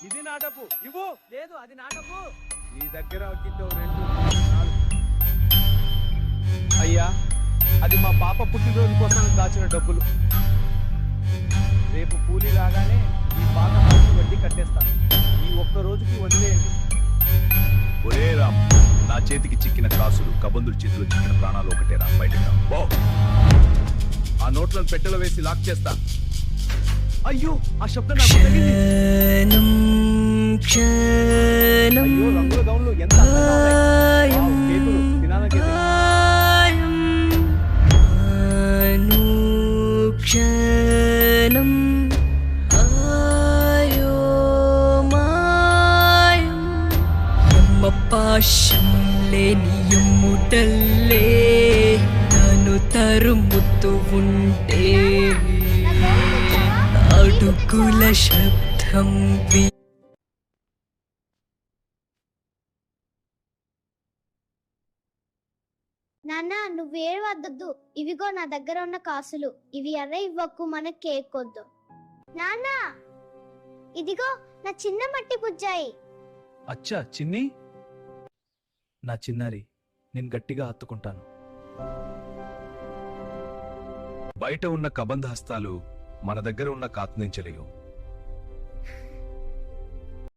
ఇది నా డబ్బు ఇవ్వు. లేదు అది నా డబ్బు. నీ దగ్గర వచ్చిందో 2, 4. అయ్యా, అది మా పాప పుట్టినరోజు కోసం దాచిన డబ్బులు. రేపు కూలీ రాగానే ఈ పాత డబ్బు వడ్డీ కట్టేస్తాను. ఈ ఒక్క రోజుకి వదిలేయండి. ఒరే రామ్, నా చేతికి చిక్కిన కాసులు కబందుల చేతిలో చిక్కిన ప్రాణాలు ఒకటేరా. బయటకు రా. పో. ఆ నోట్లను పెట్టెలో వేసి లాక్ చేస్తా. అయ్యో, ఆ శబ్దం నాకు తగిలింది. అయ్యో, రంగుల గౌన్లు ఎంత అందంగా ఉన్నాయి. వావ్, కేకులు తినాలనిపిస్తుంది. పాశం లేని ముడల్లే నన్ను తరుముతూ ఉంటే అడుగుల శబ్దం నాన్న నువ్వేడవద్దు. ఇవిగో నా దగ్గర ఉన్న కాసులు. ఇవి ఎర్ర ఇవ్వకు, మన కేక్ వద్దు. నాన్న ఇదిగో నా చిన్న మట్టి బుజ్జాయి. అచ్చా చిన్ని, నా చిన్నారి, నేను గట్టిగా హత్తుకుంటాను. బయట ఉన్న కబంధ హస్తాలు మన దగ్గర ఉన్న కాత్నించలేవు.